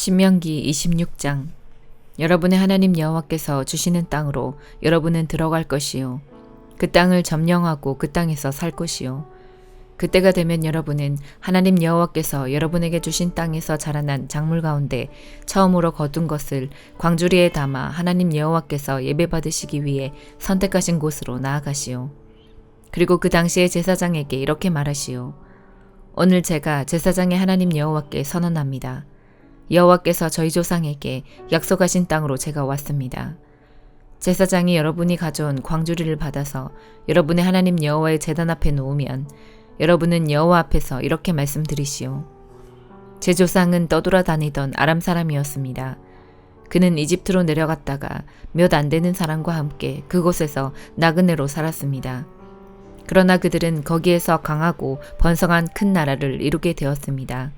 신명기 26장. 여러분의 하나님 여호와께서 주시는 땅으로 여러분은 들어갈 것이요. 그 땅을 점령하고 그 땅에서 살 것이요. 그때가 되면 여러분은 하나님 여호와께서 여러분에게 주신 땅에서 자라난 작물 가운데 처음으로 거둔 것을 광주리에 담아 하나님 여호와께서 예배받으시기 위해 선택하신 곳으로 나아가시오. 그리고 그 당시의 제사장에게 이렇게 말하시오. 오늘 제가 제사장의 하나님 여호와께 선언합니다. 여호와께서 저희 조상에게 약속하신 땅으로 제가 왔습니다. 제사장이 여러분이 가져온 광주리를 받아서 여러분의 하나님 여호와의 제단 앞에 놓으면 여러분은 여호와 앞에서 이렇게 말씀드리시오. 제 조상은 떠돌아다니던 아람 사람이었습니다. 그는 이집트로 내려갔다가 몇 안 되는 사람과 함께 그곳에서 나그네로 살았습니다. 그러나 그들은 거기에서 강하고 번성한 큰 나라를 이루게 되었습니다.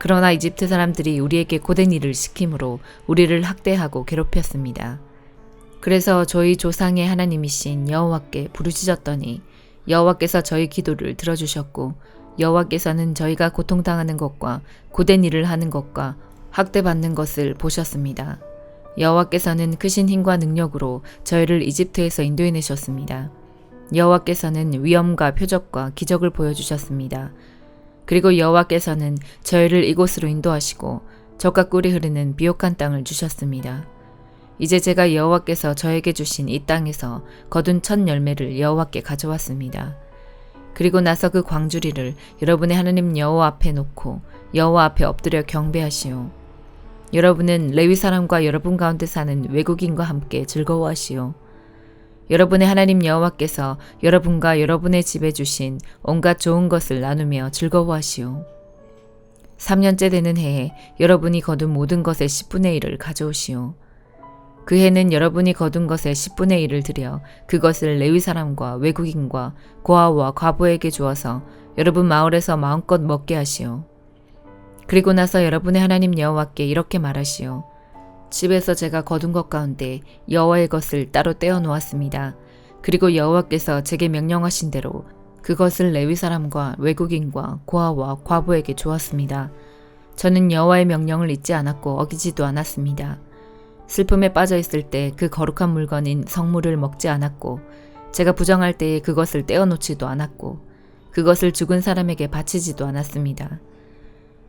그러나 이집트 사람들이 우리에게 고된 일을 시킴으로 우리를 학대하고 괴롭혔습니다. 그래서 저희 조상의 하나님이신 여호와께 부르짖었더니 여호와께서 저희 기도를 들어주셨고 여호와께서는 저희가 고통당하는 것과 고된 일을 하는 것과 학대받는 것을 보셨습니다. 여호와께서는 크신 힘과 능력으로 저희를 이집트에서 인도해내셨습니다. 여호와께서는 위엄과 표적과 기적을 보여주셨습니다. 그리고 여호와께서는 저희를 이곳으로 인도하시고 젖과 꿀이 흐르는 비옥한 땅을 주셨습니다. 이제 제가 여호와께서 저에게 주신 이 땅에서 거둔 첫 열매를 여호와께 가져왔습니다. 그리고 나서 그 광주리를 여러분의 하나님 여호와 앞에 놓고 여호와 앞에 엎드려 경배하시오. 여러분은 레위 사람과 여러분 가운데 사는 외국인과 함께 즐거워하시오. 여러분의 하나님 여호와께서 여러분과 여러분의 집에 주신 온갖 좋은 것을 나누며 즐거워하시오. 3년째 되는 해에 여러분이 거둔 모든 것의 10분의 1을 가져오시오. 그 해는 여러분이 거둔 것의 10분의 1을 들여 그것을 레위 사람과 외국인과 고아와 과부에게 주어서 여러분 마을에서 마음껏 먹게 하시오. 그리고 나서 여러분의 하나님 여호와께 이렇게 말하시오. 집에서 제가 거둔 것 가운데 여호와의 것을 따로 떼어 놓았습니다. 그리고 여호와께서 제게 명령하신 대로 그것을 레위 사람과 외국인과 고아와 과부에게 주었습니다. 저는 여호와의 명령을 잊지 않았고 어기지도 않았습니다. 슬픔에 빠져 있을 때 그 거룩한 물건인 성물을 먹지 않았고 제가 부정할 때에 그것을 떼어 놓지도 않았고 그것을 죽은 사람에게 바치지도 않았습니다.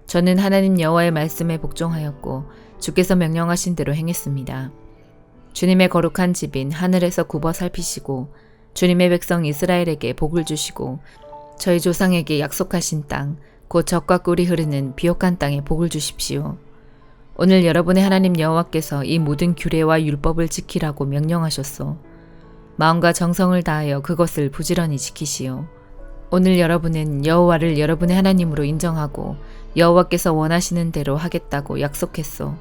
저는 하나님 여호와의 말씀에 복종하였고 주께서 명령하신 대로 행했습니다. 주님의 거룩한 집인 하늘에서 굽어 살피시고 주님의 백성 이스라엘에게 복을 주시고 저희 조상에게 약속하신 땅, 곧 젖과 꿀이 흐르는 비옥한 땅에 복을 주십시오. 오늘 여러분의 하나님 여호와께서 이 모든 규례와 율법을 지키라고 명령하셨소. 마음과 정성을 다하여 그것을 부지런히 지키시오. 오늘 여러분은 여호와를 여러분의 하나님으로 인정하고 여호와께서 원하시는 대로 하겠다고 약속했소.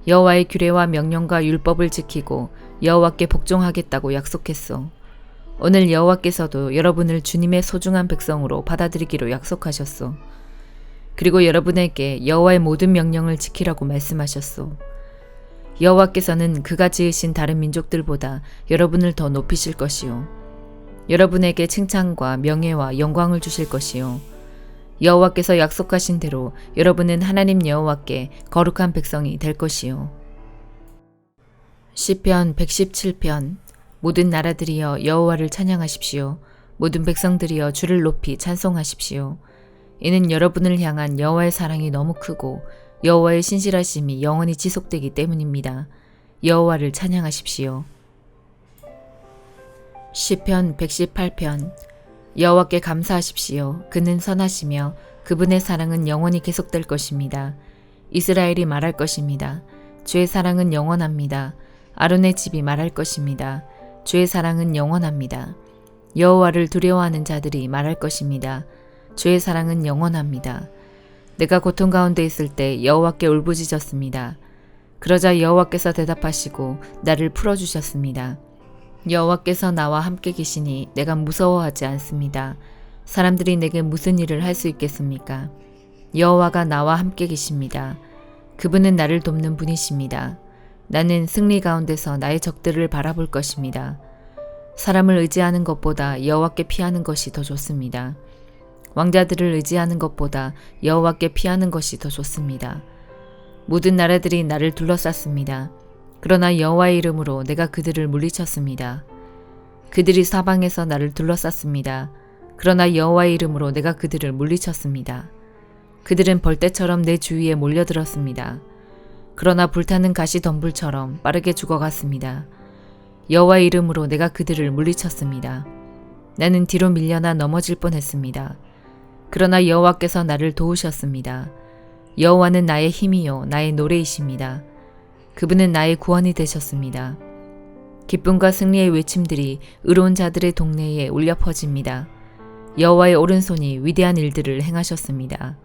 여호와의 규례와 명령과 율법을 지키고 여호와께 복종하겠다고 약속했소. 오늘 여호와께서도 여러분을 주님의 소중한 백성으로 받아들이기로 약속하셨소. 그리고 여러분에게 여호와의 모든 명령을 지키라고 말씀하셨소. 여호와께서는 그가 지으신 다른 민족들보다 여러분을 더 높이실 것이요. 여러분에게 칭찬과 명예와 영광을 주실 것이요. 여호와께서 약속하신 대로 여러분은 하나님 여호와께 거룩한 백성이 될 것이요. 시편 117편. 모든 나라들이여 여호와를 찬양하십시오. 모든 백성들이여 주를 높이 찬송하십시오. 이는 여러분을 향한 여호와의 사랑이 너무 크고 여호와의 신실하심이 영원히 지속되기 때문입니다. 여호와를 찬양하십시오. 시편 118편. 여호와께 감사하십시오. 그는 선하시며 그분의 사랑은 영원히 계속될 것입니다. 이스라엘이 말할 것입니다. 주의 사랑은 영원합니다. 아론의 집이 말할 것입니다. 주의 사랑은 영원합니다. 여호와를 두려워하는 자들이 말할 것입니다. 주의 사랑은 영원합니다. 내가 고통 가운데 있을 때 여호와께 울부짖었습니다. 그러자 여호와께서 대답하시고 나를 풀어주셨습니다. 여호와께서 나와 함께 계시니 내가 무서워하지 않습니다. 사람들이 내게 무슨 일을 할 수 있겠습니까? 여호와가 나와 함께 계십니다. 그분은 나를 돕는 분이십니다. 나는 승리 가운데서 나의 적들을 바라볼 것입니다. 사람을 의지하는 것보다 여호와께 피하는 것이 더 좋습니다. 왕자들을 의지하는 것보다 여호와께 피하는 것이 더 좋습니다. 모든 나라들이 나를 둘러쌌습니다. 그러나 여호와의 이름으로 내가 그들을 물리쳤습니다. 그들이 사방에서 나를 둘러쌌습니다. 그러나 여호와의 이름으로 내가 그들을 물리쳤습니다. 그들은 벌떼처럼 내 주위에 몰려들었습니다. 그러나 불타는 가시덤불처럼 빠르게 죽어갔습니다. 여호와의 이름으로 내가 그들을 물리쳤습니다. 나는 뒤로 밀려나 넘어질 뻔했습니다. 그러나 여호와께서 나를 도우셨습니다. 여호와는 나의 힘이요 나의 노래이십니다. 그분은 나의 구원이 되셨습니다. 기쁨과 승리의 외침들이 의로운 자들의 동네에 울려 퍼집니다. 여호와의 오른손이 위대한 일들을 행하셨습니다.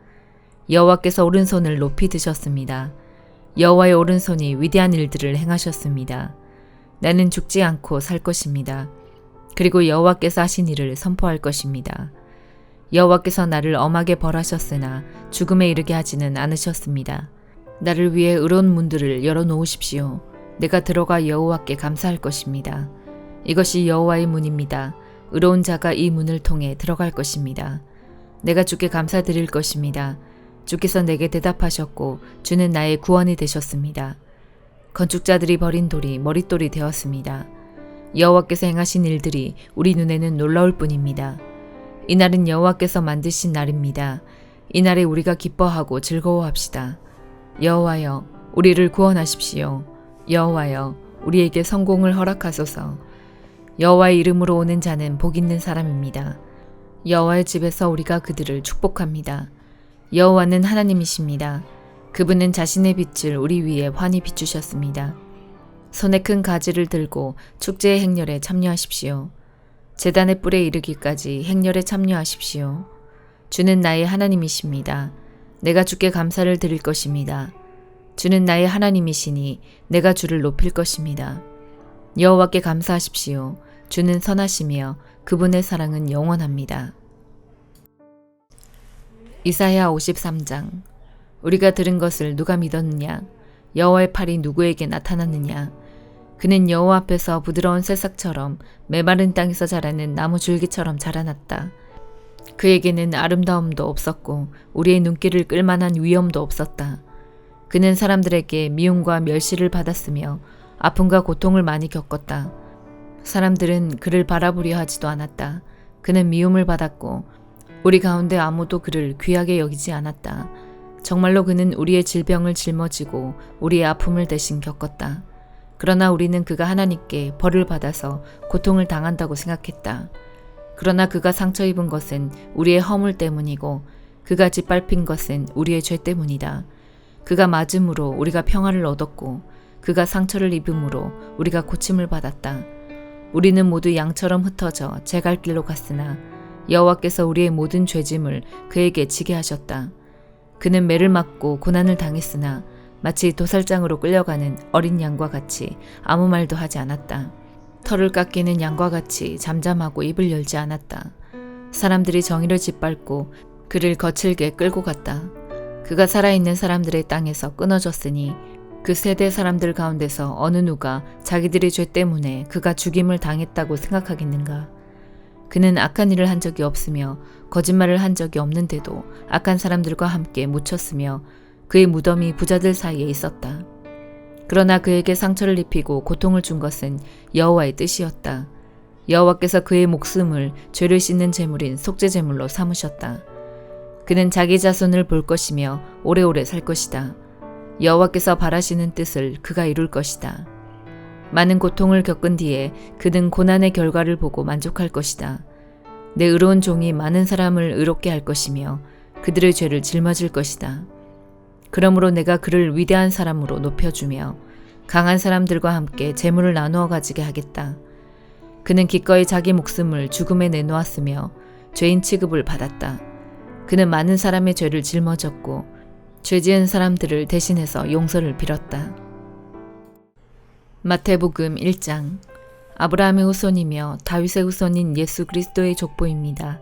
여호와께서 오른손을 높이 드셨습니다. 여호와의 오른손이 위대한 일들을 행하셨습니다. 나는 죽지 않고 살 것입니다. 그리고 여호와께서 하신 일을 선포할 것입니다. 여호와께서 나를 엄하게 벌하셨으나 죽음에 이르게 하지는 않으셨습니다. 나를 위해 의로운 문들을 열어놓으십시오. 내가 들어가 여호와께 감사할 것입니다. 이것이 여호와의 문입니다. 의로운 자가 이 문을 통해 들어갈 것입니다. 내가 주께 감사드릴 것입니다. 주께서 내게 대답하셨고 주는 나의 구원이 되셨습니다. 건축자들이 버린 돌이 머릿돌이 되었습니다. 여호와께서 행하신 일들이 우리 눈에는 놀라울 뿐입니다. 이날은 여호와께서 만드신 날입니다. 이날에 우리가 기뻐하고 즐거워합시다. 여호와여, 우리를 구원하십시오. 여호와여, 우리에게 성공을 허락하소서. 여호와의 이름으로 오는 자는 복 있는 사람입니다. 여호와의 집에서 우리가 그들을 축복합니다. 여호와는 하나님이십니다. 그분은 자신의 빛을 우리 위에 환히 비추셨습니다. 손에 큰 가지를 들고 축제의 행렬에 참여하십시오. 제단의 뿔에 이르기까지 행렬에 참여하십시오. 주는 나의 하나님이십니다. 내가 주께 감사를 드릴 것입니다. 주는 나의 하나님이시니 내가 주를 높일 것입니다. 여호와께 감사하십시오. 주는 선하시며 그분의 사랑은 영원합니다. 이사야 53장. 우리가 들은 것을 누가 믿었느냐? 여호와의 팔이 누구에게 나타났느냐? 그는 여호와 앞에서 부드러운 새싹처럼 메마른 땅에서 자라는 나무 줄기처럼 자라났다. 그에게는 아름다움도 없었고 우리의 눈길을 끌만한 위엄도 없었다. 그는 사람들에게 미움과 멸시를 받았으며 아픔과 고통을 많이 겪었다. 사람들은 그를 바라보려 하지도 않았다. 그는 미움을 받았고 우리 가운데 아무도 그를 귀하게 여기지 않았다. 정말로 그는 우리의 질병을 짊어지고 우리의 아픔을 대신 겪었다. 그러나 우리는 그가 하나님께 벌을 받아서 고통을 당한다고 생각했다. 그러나 그가 상처 입은 것은 우리의 허물 때문이고 그가 짓밟힌 것은 우리의 죄 때문이다. 그가 맞음으로 우리가 평화를 얻었고 그가 상처를 입음으로 우리가 고침을 받았다. 우리는 모두 양처럼 흩어져 제 갈 길로 갔으나 여호와께서 우리의 모든 죄짐을 그에게 지게 하셨다. 그는 매를 맞고 고난을 당했으나 마치 도살장으로 끌려가는 어린 양과 같이 아무 말도 하지 않았다. 털을 깎이는 양과 같이 잠잠하고 입을 열지 않았다. 사람들이 정의를 짓밟고 그를 거칠게 끌고 갔다. 그가 살아있는 사람들의 땅에서 끊어졌으니 그 세대 사람들 가운데서 어느 누가 자기들의 죄 때문에 그가 죽임을 당했다고 생각하겠는가? 그는 악한 일을 한 적이 없으며 거짓말을 한 적이 없는데도 악한 사람들과 함께 묻혔으며 그의 무덤이 부자들 사이에 있었다. 그러나 그에게 상처를 입히고 고통을 준 것은 여호와의 뜻이었다. 여호와께서 그의 목숨을 죄를 씻는 제물인 속죄 제물로 삼으셨다. 그는 자기 자손을 볼 것이며 오래오래 살 것이다. 여호와께서 바라시는 뜻을 그가 이룰 것이다. 많은 고통을 겪은 뒤에 그는 고난의 결과를 보고 만족할 것이다. 내 의로운 종이 많은 사람을 의롭게 할 것이며 그들의 죄를 짊어질 것이다. 그러므로 내가 그를 위대한 사람으로 높여주며 강한 사람들과 함께 재물을 나누어 가지게 하겠다. 그는 기꺼이 자기 목숨을 죽음에 내놓았으며 죄인 취급을 받았다. 그는 많은 사람의 죄를 짊어졌고 죄 지은 사람들을 대신해서 용서를 빌었다. 마태복음 1장. 아브라함의 후손이며 다윗의 후손인 예수 그리스도의 족보입니다.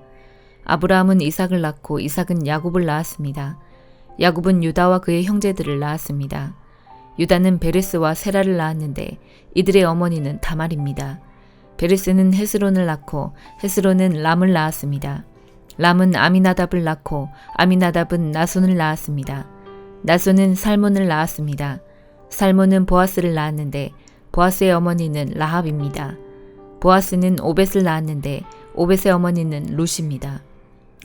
아브라함은 이삭을 낳고 이삭은 야곱을 낳았습니다. 야곱은 유다와 그의 형제들을 낳았습니다. 유다는 베레스와 세라를 낳았는데 이들의 어머니는 다말입니다. 베레스는 헤스론을 낳고 헤스론은 람을 낳았습니다. 람은 아미나답을 낳고 아미나답은 나손을 낳았습니다. 나손은 살몬을 낳았습니다. 살몬은 보아스를 낳았는데 보아스의 어머니는 라합입니다. 보아스는 오벳을 낳았는데 오벳의 어머니는 룻입니다.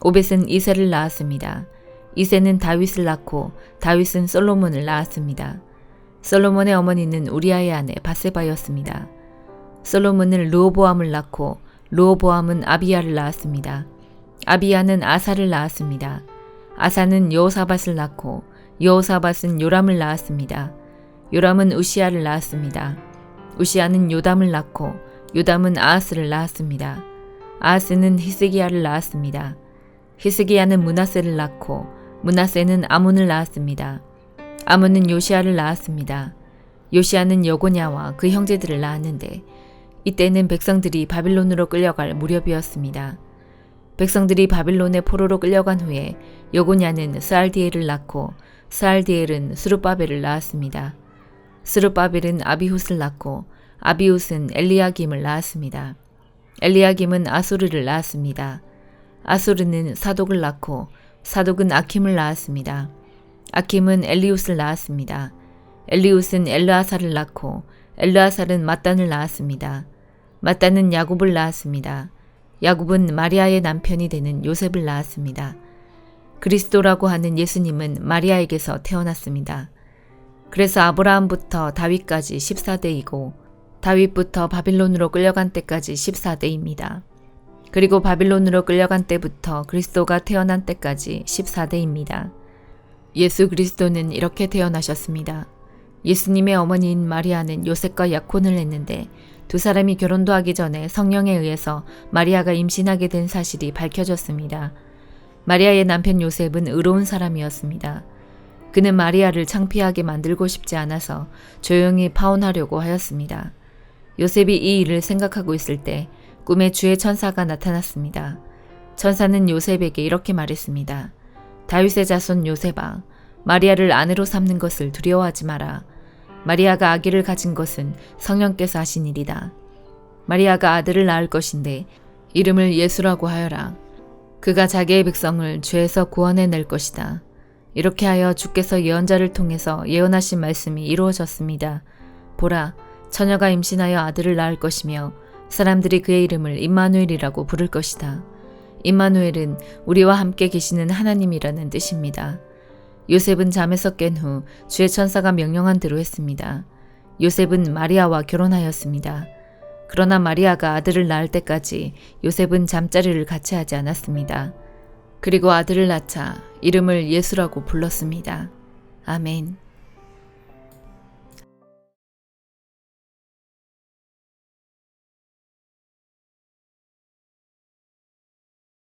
오벳은 이새를 낳았습니다. 이새는 다윗을 낳고 다윗은 솔로몬을 낳았습니다. 솔로몬의 어머니는 우리아의 아내 바세바였습니다. 솔로몬은 르호보암을 낳고 르호보암은 아비야를 낳았습니다. 아비야는 아사를 낳았습니다. 아사는 여호사밧을 낳고 여호사밧은 요람을 낳았습니다. 요람은 우시야를 낳았습니다. 우시야는 요담을 낳고 요담은 아하스를 낳았습니다. 아하스는 히스기야를 낳았습니다. 히스기야는 므낫세를 낳고 므낫세는 아몬을 낳았습니다. 아몬은 요시야를 낳았습니다. 요시야는 여고냐와 그 형제들을 낳았는데 이때는 백성들이 바빌론으로 끌려갈 무렵이었습니다. 백성들이 바빌론의 포로로 끌려간 후에 여고냐는 스알디엘을 낳고 스알디엘은 스룹바벨을 낳았습니다. 스룹바벨은 아비훗을 낳고 아비훗은 엘리야김을 낳았습니다. 엘리야김은 아수르를 낳았습니다. 아수르는 사독을 낳고 사독은 아킴을 낳았습니다. 아킴은 엘리훗을 낳았습니다. 엘리훗은 엘르아살을 낳고 엘르아살은 mat단을 낳았습니다. mat단은 야곱을 낳았습니다. 야곱은 마리아의 남편이 되는 요셉을 낳았습니다. 그리스도라고 하는 예수님은 마리아에게서 태어났습니다. 그래서 아브라함부터 다윗까지 14대이고 다윗부터 바빌론으로 끌려간 때까지 14대입니다. 그리고 바빌론으로 끌려간 때부터 그리스도가 태어난 때까지 14대입니다. 예수 그리스도는 이렇게 태어나셨습니다. 예수님의 어머니인 마리아는 요셉과 약혼을 했는데 두 사람이 결혼도 하기 전에 성령에 의해서 마리아가 임신하게 된 사실이 밝혀졌습니다. 마리아의 남편 요셉은 의로운 사람이었습니다. 그는 마리아를 창피하게 만들고 싶지 않아서 조용히 파혼하려고 하였습니다. 요셉이 이 일을 생각하고 있을 때 꿈에 주의 천사가 나타났습니다. 천사는 요셉에게 이렇게 말했습니다. 다윗의 자손 요셉아, 마리아를 아내로 삼는 것을 두려워하지 마라. 마리아가 아기를 가진 것은 성령께서 하신 일이다. 마리아가 아들을 낳을 것인데 이름을 예수라고 하여라. 그가 자기의 백성을 죄에서 구원해낼 것이다. 이렇게 하여 주께서 예언자를 통해서 예언하신 말씀이 이루어졌습니다. 보라, 처녀가 임신하여 아들을 낳을 것이며 사람들이 그의 이름을 임마누엘이라고 부를 것이다. 임마누엘은 우리와 함께 계시는 하나님이라는 뜻입니다. 요셉은 잠에서 깬 후 주의 천사가 명령한 대로 했습니다. 요셉은 마리아와 결혼하였습니다. 그러나 마리아가 아들을 낳을 때까지 요셉은 잠자리를 같이 하지 않았습니다. 그리고 아들을 낳자 이름을 예수라고 불렀습니다. 아멘.